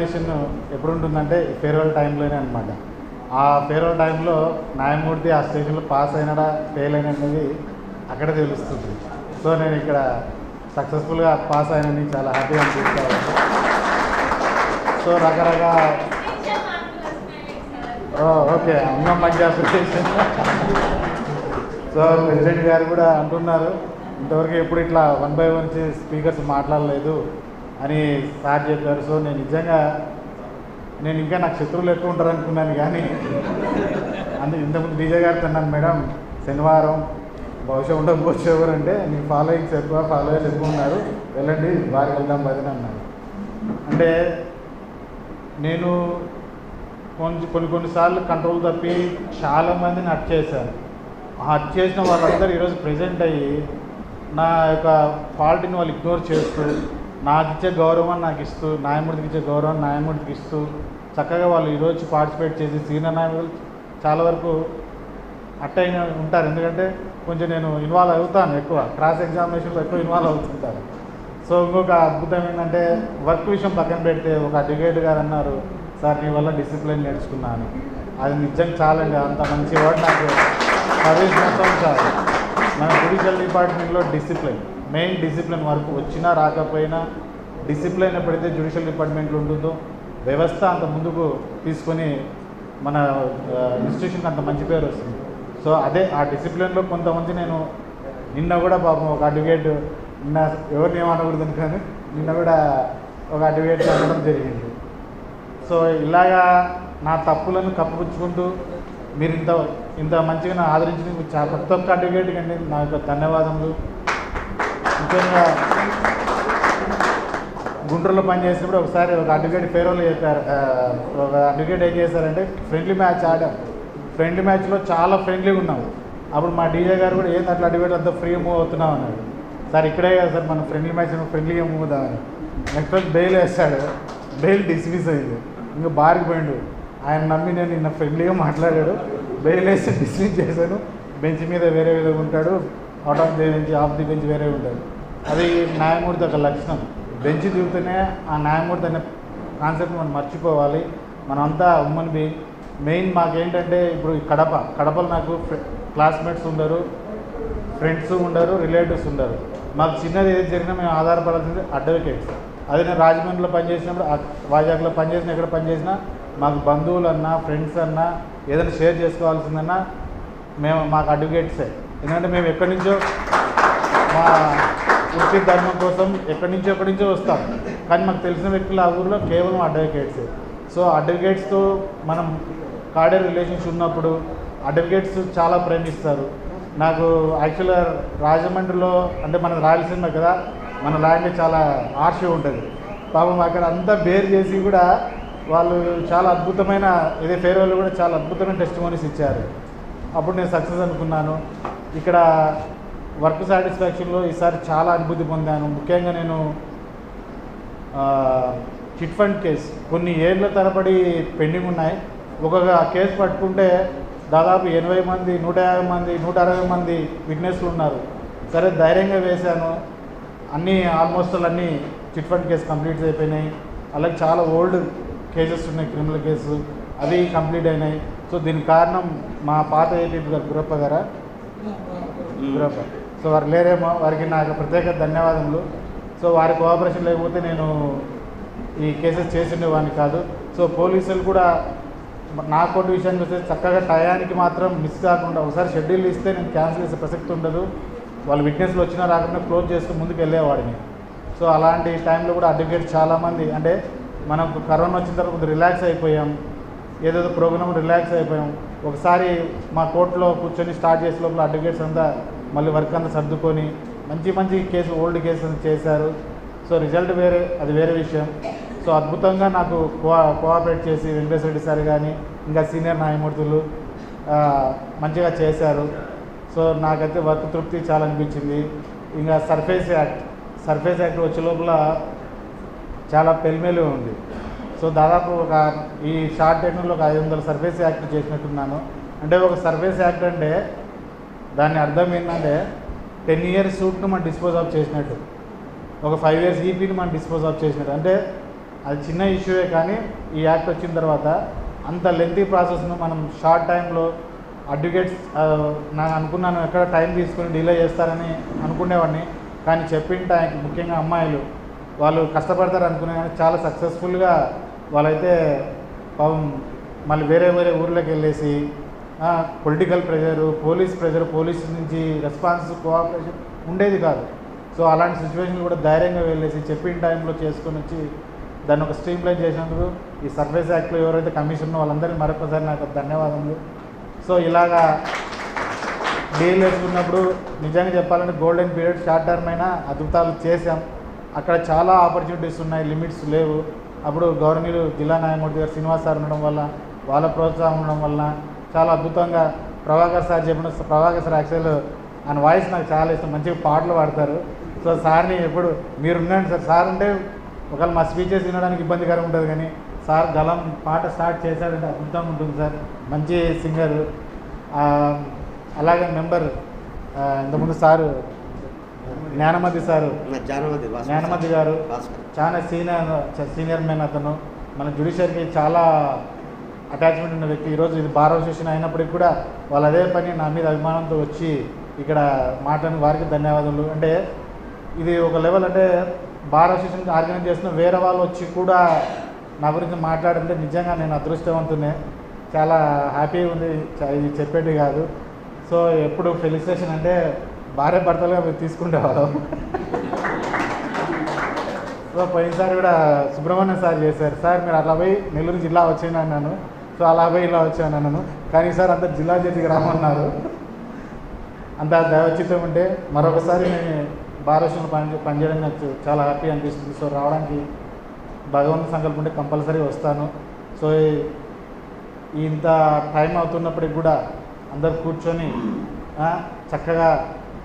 Examination ఎప్పుడు ఉంటుందంటే farewell టైంలోనే అనమాట. ఆ ఫేర్వెల్ టైంలో న్యాయమూర్తి ఆ స్టేషన్లో పాస్ అయినాడా ఫెయిల్ అయినది అక్కడ తెలుస్తుంది. సో నేను ఇక్కడ సక్సెస్ఫుల్గా పాస్ అయినని చాలా హ్యాపీగా అనిపిస్తాను. సో రకరకాల ఓకే ఇంకా మంచి అప్రిషియేషన్. సో ప్రెసిడెంట్ గారు కూడా అంటున్నారు ఇంతవరకు ఎప్పుడు ఇట్లా 1 by 1 స్పీకర్స్ మాట్లాడలేదు అని సార్ చెప్పారు. సో నేను నిజంగా ఇంకా నాకు శత్రువులు ఎక్కువ ఉంటారు అనుకున్నాను, కానీ ఇంతకుముందు డీజే గారు అన్నాను, మేడం శనివారం బహుశా ఉండకపోవచ్చు ఎవరు అంటే నీకు ఫాలోయింగ్స్ ఎక్కువ, ఫాలోయర్స్ ఎక్కువ ఉన్నారు, వెళ్ళండి బాగా వెళ్దాం బదిని అన్నారు. అంటే నేను కొన్నిసార్లు కంట్రోల్ తప్పి చాలామందిని హర్ట్ చేశాను. హర్ట్ చేసిన వాళ్ళందరూ ఈరోజు ప్రెజెంట్ అయ్యి నా యొక్క ఫాల్ట్ని వాళ్ళు ఇగ్నోర్ చేస్తూ నాకు ఇచ్చే గౌరవాన్ని నాకు ఇస్తూ, న్యాయమూర్తికి ఇచ్చే గౌరవాన్ని న్యాయమూర్తికి ఇస్తూ చక్కగా వాళ్ళు ఈరోజు పార్టిసిపేట్ చేసి సీనియర్ న్యాయమూర్తులు చాలా వరకు అట్ అయిన ఉంటారు. ఎందుకంటే కొంచెం నేను ఇన్వాల్వ్ అవుతాను, ఎక్కువ క్రాస్ ఎగ్జామినేషన్లో ఎక్కువ ఇన్వాల్వ్ అవుతుంటాను. సో ఇంకొక అద్భుతం ఏంటంటే వర్క్ విషయం పక్కన పెడితే ఒక అడ్వకేట్ గారు అన్నారు, సార్ నీ వల్ల డిసిప్లిన్ నేర్చుకున్నాను. అది నిజంగా చాలండి, అంత మంచి వర్డ్ నాకు సర్వీస్ మొత్తం చాలు. మన జ్యుడిషియల్ డిపార్ట్మెంట్లో డిసిప్లిన్, మెయిన్ డిసిప్లిన్ వరకు వచ్చినా రాకపోయినా డిసిప్లిన్ ఎప్పుడైతే జ్యుడిషియల్ డిపార్ట్మెంట్లో ఉంటుందో వ్యవస్థ అంత ముందుకు తీసుకొని మన ఇన్స్టిట్యూషన్కి అంత మంచి పేరు వస్తుంది. సో అదే ఆ డిసిప్లిన్లో కొంతమంది నేను నిన్న కూడా పాపం ఒక అడ్వకేట్, నిన్న ఎవరిని ఏమనకూడదు కానీ నిన్న కూడా ఒక అడ్వకేట్ అనడం జరిగింది. సో ఇలాగా నా తప్పులను కప్పుపుచ్చుకుంటూ మీరు ఇంత మంచిగా ఆదరించిన ప్రతి ఒక్క అడ్వకేట్కి అండి నా యొక్క ధన్యవాదములు. ముఖ్యంగా గుంటూరులో పనిచేసినప్పుడు ఒకసారి ఒక అడ్వకేట్ ఫేర్వెల్ చెప్పారు. ఒక అడ్వకేట్ ఏం చేశారంటే ఫ్రెండ్లీ మ్యాచ్ ఆడాం. ఫ్రెండ్లీ మ్యాచ్లో చాలా ఫ్రెండ్లీగా ఉన్నాం. అప్పుడు మా డీజే గారు కూడా ఏంది అట్లా అడ్వకేట్ అంతా ఫ్రీగా మూవ్ అవుతున్నాం అన్నాడు. సార్ ఇక్కడే కదా సార్ మన ఫ్రెండ్లీ మ్యాచ్ ఫ్రెండ్లీగా మూవ్ అవుతామని. నెక్స్ట్ రోజు బెయిల్ వేస్తాడు, బెయిల్ డిస్మిస్ అయింది. ఇంకా బార్కి పోయిండు. ఆయన నమ్మి నేను నిన్న ఫ్రెండ్లీగా మాట్లాడాడు, బెయిల్ వేసి డిస్మిస్ చేశాను. బెంచ్ మీద వేరే విధంగా ఉంటాడు, out of the bench of the bench వేరే ఉంటాడు. అది న్యాయమూర్తి ఒక లక్షణం. బెంచ్ దిగుతూనే ఆ న్యాయమూర్తి అనే కాన్సెప్ట్ మనం మర్చిపోవాలి. మనంతా ఉమ్మన్ బి మెయిన్ మాకేంటంటే ఇప్పుడు కడపలో నాకు క్లాస్మేట్స్ ఉండరు, ఫ్రెండ్స్ ఉండరు, రిలేటివ్స్ ఉండరు. మాకు చిన్నది ఏది జరిగినా మేము ఆధారపడాల్సింది అడ్వకేట్స్. అదే నేను రాజమండ్రిలో పనిచేసినప్పుడు, వైజాగ్లో పనిచేసిన, ఎక్కడ పనిచేసినా మాకు బంధువులు అన్నా ఫ్రెండ్స్ అన్నా ఏదైనా షేర్ చేసుకోవాల్సిందన్నా మాకు అడ్వకేట్సే. ఎందుకంటే మేము ఎక్కడి నుంచో మా వృత్తి ధర్మం కోసం ఎక్కడి నుంచో వస్తాం, కానీ మాకు తెలిసిన వ్యక్తులు ఆ ఊరిలో కేవలం అడ్వకేట్సే. సో అడ్వకేట్స్తో మనం కార్డియల్ రిలేషన్షిప్ ఉన్నప్పుడు అడ్వకేట్స్ చాలా ప్రేమిస్తారు. నాకు యాక్చువల్గా రాజమండ్రిలో అంటే మన రాయలసీమ కదా, మన లాంగ్వేజ్ చాలా హార్ష్గా ఉంటుంది. పాపం అక్కడ అంతా బేర్ చేసి కూడా వాళ్ళు చాలా అద్భుతమైన ఇదే ఫేర్వెల్ కూడా చాలా అద్భుతమైన టెస్టిమోనీస్ ఇచ్చారు. అప్పుడు నేను సక్సెస్ అనుకున్నాను. ఇక్కడ వర్క్ సాటిస్ఫాక్షన్లో ఈసారి చాలా అనుభూతి పొందాను. ముఖ్యంగా నేను చిట్ ఫండ్ కేసు కొన్ని ఏళ్ళ తరబడి పెండింగ్ ఉన్నాయి. ఒక్కొక్క కేసు పట్టుకుంటే దాదాపు 80 మంది, 150 మంది, 160 మంది విట్నెస్లు ఉన్నారు. సరే ధైర్యంగా వేశాను. ఆల్మోస్ట్ అన్నీ చిట్ ఫండ్ కేసు కంప్లీట్ అయిపోయినాయి. అలాగే చాలా ఓల్డ్ కేసెస్ ఉన్నాయి, క్రిమినల్ కేసు, అవి కంప్లీట్ అయినాయి. సో దీనికి కారణం మా పాత ఏపీ గారు గురప్ప గారా, గురప్ప. సో వారు లేరేమో, వారికి నాకు ప్రత్యేక ధన్యవాదములు. సో వారి కోఆపరేషన్ లేకపోతే నేను ఈ కేసెస్ చేసిండేవాడిని కాదు. సో పోలీసులు కూడా నా కోర్టు విషయానికి వస్తే చక్కగా టయానికి మాత్రం మిస్ కాకుండా, ఒకసారి షెడ్యూల్ ఇస్తే నేను క్యాన్సిల్ చేసే ప్రసక్తి ఉండదు. వాళ్ళు విట్నెస్లు వచ్చినా రాకుండా క్లోజ్ చేస్తూ ముందుకు వెళ్ళేవాడిని. సో అలాంటి టైంలో కూడా అడ్వకేట్ చాలామంది, అంటే మనకు కరోనా వచ్చిన తర్వాత కొంచెం రిలాక్స్ అయిపోయాం, ఏదేదో ప్రోగ్రామ్ రిలాక్స్ అయిపోయాం. ఒకసారి మా కోర్టులో కూర్చొని స్టార్ట్ చేసే లోపల అడ్వకేట్స్ అంతా మళ్ళీ వర్క్ అంతా సర్దుకొని మంచి కేసు, ఓల్డ్ కేసు చేశారు. సో రిజల్ట్ వేరే, అది వేరే విషయం. సో అద్భుతంగా నాకు కోఆపరేట్ చేసి వెంకటేశ్వర రెడ్డి సార్ కానీ ఇంకా సీనియర్ న్యాయమూర్తులు మంచిగా చేశారు. సో నాకైతే వర్క్ తృప్తి చాలా అనిపించింది. ఇంకా సర్ఫేస్ యాక్ట్ వచ్చే లోపల చాలా పెల్మేలు ఉంది. సో దాదాపు ఈ షార్ట్ టైంలో ఒక 500 సర్ఫేస్ యాక్ట్ చేసినట్టున్నాను. అంటే ఒక సర్ఫేస్ యాక్ట్ అంటే దాని అర్థం ఏంటంటే 10 years సూట్ను మనం డిస్పోజ్ ఆఫ్ చేసినట్టు, ఒక 5 years ఈపీని మనం డిస్పోజ్ ఆఫ్ చేసినట్టు. అంటే అది చిన్న ఇష్యూయే, కానీ ఈ యాక్ట్ వచ్చిన తర్వాత అంత లెంతీ ప్రాసెస్ను మనం షార్ట్ టైంలో అడ్వకేట్స్ నేను అనుకున్నాను ఎక్కడ టైం తీసుకుని డిలే చేస్తారని అనుకునేవాడిని, కానీ చెప్పిన టైంకి ముఖ్యంగా అమ్మాయిలు వాళ్ళు కష్టపడతారు అనుకునే కానీ చాలా సక్సెస్ఫుల్గా వాళ్ళైతే పాపం మళ్ళీ వేరే వేరే ఊర్లోకి వెళ్ళేసి పొలిటికల్ ప్రెషరు, పోలీస్ నుంచి రెస్పాన్స్ కోఆపరేషన్ ఉండేది కాదు. సో అలాంటి సిచ్యువేషన్ కూడా ధైర్యంగా వెళ్ళేసి చెప్పిన టైంలో చేసుకొని వచ్చి దాన్ని ఒక స్ట్రీమ్ లైన్ చేసినందుకు ఈ సర్ఫేస్ యాక్ట్లో ఎవరైతే కమిషన్ వాళ్ళందరినీ మరొకసారి నాకు ధన్యవాదములు. సో ఇలాగా డీల్ వేసుకున్నప్పుడు నిజంగా చెప్పాలంటే గోల్డెన్ పీరియడ్, షార్ట్ టర్మ్ అయినా అద్భుతాలు చేశాం. అక్కడ చాలా ఆపర్చునిటీస్ ఉన్నాయి, లిమిట్స్ లేవు. అప్పుడు గవర్నీలు జిల్లా న్యాయమూర్తి గారు శ్రీనివాస్ సార్ ఉండడం వల్ల, వాళ్ళ ప్రోత్సాహం ఉండడం వలన చాలా అద్భుతంగా ప్రభాకర్ సార్ చెప్పిన, ప్రభాకర్ సార్ యాక్చువల్ ఆయన వాయిస్ నాకు చాలా ఇష్టం, మంచిగా పాటలు పాడతారు. సో సార్ని ఎప్పుడు మీరు ఉండండి సార్, సార్ ఉంటే ఒకవేళ మా స్పీచెస్ వినడానికి ఇబ్బందికరంగా ఉంటుంది, కానీ సార్ గలం పాట స్టార్ట్ చేశారంటే అద్భుతంగా ఉంటుంది సార్, మంచి సింగర్. అలాగే మెంబర్ ఇంతకుముందు సారు జ్ఞానమతి గారు చాలా సీనియర్ మెన్ అతను, మన జ్యుడిషియరీకి చాలా అటాచ్మెంట్ ఉన్న వ్యక్తి. ఈరోజు ఇది బార్ అసోసియేషన్ అయినప్పటికీ కూడా వాళ్ళు అదే పని నా మీద అభిమానంతో వచ్చి ఇక్కడ మాట్లాడిన వారికి ధన్యవాదాలు. అంటే ఇది ఒక లెవెల్, అంటే బార్ అసోసియేషన్ ఆర్గనైజ్ చేస్తున్న వేరే వాళ్ళు వచ్చి కూడా నా గురించి మాట్లాడంటే నిజంగా నేను అదృష్టవంతునే, చాలా హ్యాపీగా ఉంది. ఇది చెప్పేది కాదు. సో ఎప్పుడు ఫెలిసిటేషన్ అంటే భార్య భర్తలుగా మీరు తీసుకుంటేవాళ్ళం. సో పోయినసారి కూడా సుబ్రహ్మణ్యం సార్ చేశారు, సార్ మీరు అలా పోయి నెల్లూరు జిల్లా వచ్చాను అన్నాను. సో అలా పోయి ఇలా వచ్చాను అన్నాను, కానీ సార్ అంత జిల్లా జడ్జికి రామన్నారు. అంత దైవచిత్తం ఉంటే మరొకసారి నేను భారతదేశంలో పనిచేయడం నాకు చాలా హ్యాపీ అనిపిస్తుంది. సో రావడానికి భగవంతుని సంకల్పం ఉంటే కంపల్సరీ వస్తాను. సో ఇంత టైం అవుతున్నప్పటికి కూడా అందరు కూర్చొని చక్కగా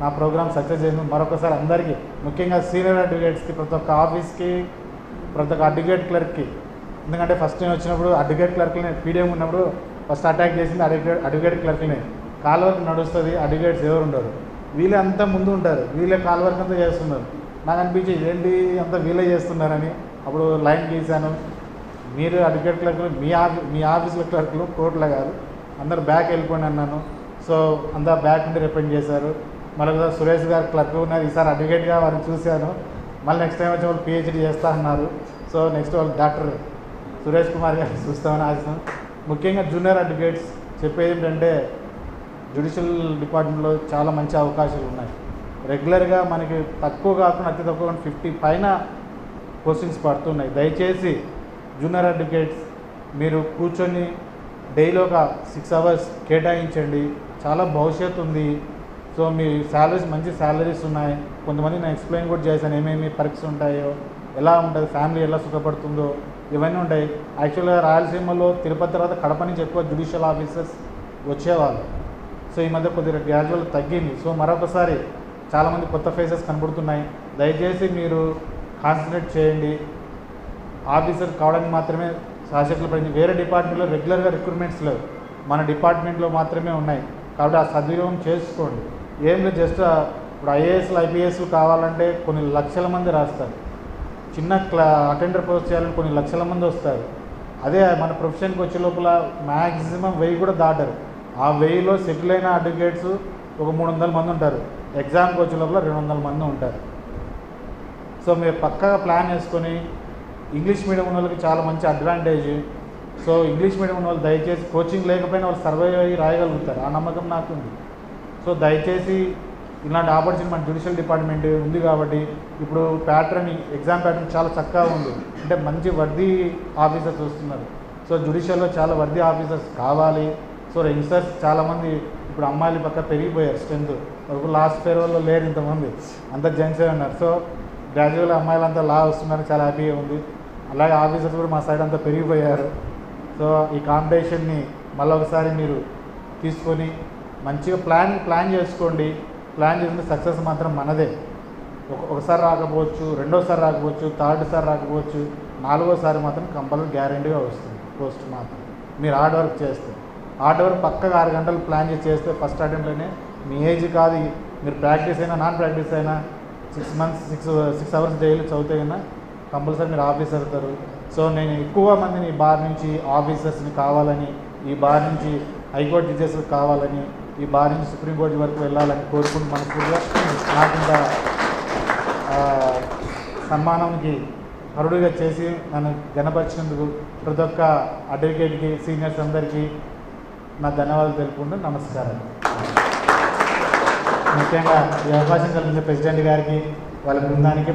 నా ప్రోగ్రామ్ సక్సెస్ చేసిన మరొకసారి అందరికీ, ముఖ్యంగా సీనియర్ అడ్వకేట్స్కి, ప్రతి ఒక్క ఆఫీస్కి, ప్రతి ఒక్క అడ్వకేట్ క్లర్క్కి. ఎందుకంటే ఫస్ట్ నేను వచ్చినప్పుడు అడ్వకేట్ క్లర్క్ని పీడిఎం ఉన్నప్పుడు ఫస్ట్ అటాక్ చేసింది అడ్వకేట్ క్లర్క్ని. కాల్ వర్క్ నడుస్తుంది, అడ్వకేట్స్ ఎవరు ఉండరు, వీళ్ళే అంతా ముందు ఉంటారు, వీళ్ళే కాల్ వర్క్ అంతా చేస్తున్నారు. నాకు అనిపించేది ఏంటి అంతా వీళ్ళే చేస్తున్నారని. అప్పుడు లైన్ గీసాను, మీరు అడ్వకేట్ క్లర్క్లు మీ ఆఫీసులో క్లర్క్లు కోర్టులో కాదు, అందరు బ్యాక్ వెళ్ళిపోండి అన్నాను. సో అంతా బ్యాక్ నుండి రిప్రజెంట్ చేశారు. మళ్ళీ సురేష్ గారు క్లర్క్ ఉన్నారు, ఈసారి అడ్వకేట్గా వారిని చూశాను. మళ్ళీ నెక్స్ట్ టైం వచ్చి వాళ్ళు పిహెచ్డీ చేస్తా అన్నారు. సో నెక్స్ట్ వాళ్ళు డాక్టర్ సురేష్ కుమార్ గారిని చూస్తామని ఆశిస్తాను. ముఖ్యంగా జూనియర్ అడ్వకేట్స్ చెప్పేది ఏంటంటే జ్యుడిషియల్ డిపార్ట్మెంట్లో చాలా మంచి అవకాశాలు ఉన్నాయి. రెగ్యులర్గా మనకి తక్కువ కాకుండా అతి తక్కువ 50 పైన పోస్టింగ్స్ పడుతున్నాయి. దయచేసి జూనియర్ అడ్వకేట్స్ మీరు కూర్చొని డైలీ ఒక 6 hours కేటాయించండి, చాలా భవిష్యత్తు ఉంది. సో మీ శాలరీస్ మంచి శాలరీస్ ఉన్నాయి. కొంతమంది నేను ఎక్స్ప్లెయిన్ కూడా చేశాను ఏమేమి పరీక్ష ఉంటాయో, ఎలా ఉంటుంది, ఫ్యామిలీ ఎలా సుఖపడుతుందో, ఇవన్నీ ఉంటాయి. యాక్చువల్గా రాయలసీమలో తిరుపతి తర్వాత కడప నుంచి ఎక్కువ జ్యుడిషియల్ ఆఫీసర్స్ వచ్చేవాళ్ళు. సో ఈ మధ్య కొద్దిగా గ్రాడ్యువల్ తగ్గింది. సో మరొకసారి చాలామంది కొత్త ఫేసెస్ కనబడుతున్నాయి. దయచేసి మీరు కాన్సన్ట్రేట్ చేయండి, ఆఫీసర్ కావడానికి మాత్రమే సాశక్తులు పడింది. వేరే డిపార్ట్మెంట్లో రెగ్యులర్గా రిక్రూట్మెంట్స్ లేవు, మన డిపార్ట్మెంట్లో మాత్రమే ఉన్నాయి. కాబట్టి ఆ సద్వినియోగం చేసుకోండి. ఏం లేదు, జస్ట్ ఇప్పుడు ఐఏఎస్లు ఐపీఎస్లు కావాలంటే కొన్ని లక్షల మంది రాస్తారు, చిన్న అటెండర్ పోస్ట్ చేయాలని కొన్ని లక్షల మంది వస్తారు. అదే మన ప్రొఫెషన్కి వచ్చే లోపల మ్యాక్సిమం 1000 కూడా దాటరు. ఆ 1000లో సెటిల్ అయిన అడ్వకేట్స్ ఒక 300 మంది ఉంటారు, ఎగ్జామ్కి వచ్చే లోపల 200 మంది ఉంటారు. సో మీరు పక్కగా ప్లాన్ చేసుకొని, ఇంగ్లీష్ మీడియం ఉన్న వాళ్ళకి చాలా మంచి అడ్వాంటేజ్. సో ఇంగ్లీష్ మీడియం ఉన్న వాళ్ళు దయచేసి కోచింగ్ లేకపోయినా వాళ్ళు సర్వైవ్ అయ్యి రాయగలుగుతారు, ఆ నమ్మకం నాకు ఉంది. సో దయచేసి ఇలాంటి ఆపర్చునిటీ మన జ్యుడిషియల్ డిపార్ట్మెంట్ ఉంది కాబట్టి ఇప్పుడు ప్యాటర్న్, ఎగ్జామ్ ప్యాటర్న్ చాలా చక్కగా ఉంది. అంటే మంచి వర్దీ ఆఫీసర్స్ వస్తున్నారు. సో జ్యుడిషియల్లో చాలా వర్దీ ఆఫీసర్స్ కావాలి. సో యంగ్స్టర్స్ చాలామంది ఇప్పుడు అమ్మాయిలు పక్క పెరిగిపోయారు స్ట్రెంత్. లాస్ట్ ఫేర్వెల్లో లేరు ఇంతమంది, అంతా జెంట్సే ఉన్నారు. సో గ్రాడ్యువల్ అమ్మాయిలంతా లా వస్తున్నారు, చాలా హ్యాపీగా ఉంది. అలాగే ఆఫీసర్స్ కూడా మా సైడ్ అంతా పెరిగిపోయారు. సో ఈ కాంపిటీషన్ని మళ్ళీ ఒకసారి మీరు తీసుకొని మంచిగా ప్లాన్ చేసుకోండి. ప్లాన్ చేసుకుంటే సక్సెస్ మాత్రం మనదే. ఒకసారి రాకపోవచ్చు, రెండోసారి రాకపోవచ్చు, థర్డ్సారి రాకపోవచ్చు, 4వసారి మాత్రం కంపల్సరీ గ్యారెంటీగా వస్తుంది పోస్ట్ మాత్రం. మీరు హార్డ్ వర్క్ చేస్తే, హార్డ్ వర్క్ పక్కగా 6 గంటలు ప్లాన్ చేస్తే ఫస్ట్ అటెంప్ట్లోనే మీ ఏజ్ కాదు, మీరు ప్రాక్టీస్ అయినా నాన్ ప్రాక్టీస్ అయినా 6 hours డైలీ చదివితే అయినా కంపల్సరీ మీరు ఆఫీసర్ అవుతారు. సో నేను ఎక్కువ మందిని ఈ బార్ నుంచి ఆఫీసర్స్ని కావాలని, ఈ బార్ నుంచి హైకోర్టు జడ్జెస్ కావాలని, ఈ బార్ నుంచి సుప్రీంకోర్టు వరకు వెళ్ళాలని కోరుకుంటూ మనస్ఫూర్తిగా నాకు ఇంకా సన్మానంకి అరుడుగా చేసి నన్ను ఘనపరిచినందుకు ప్రతి ఒక్క అడ్వకేట్కి, సీనియర్స్ అందరికీ నా ధన్యవాదాలు తెలుపుకుంటూ నమస్కారం. ముఖ్యంగా ఈ అవకాశం కలిగిన ప్రెసిడెంట్ గారికి, వాళ్ళ బృందానికి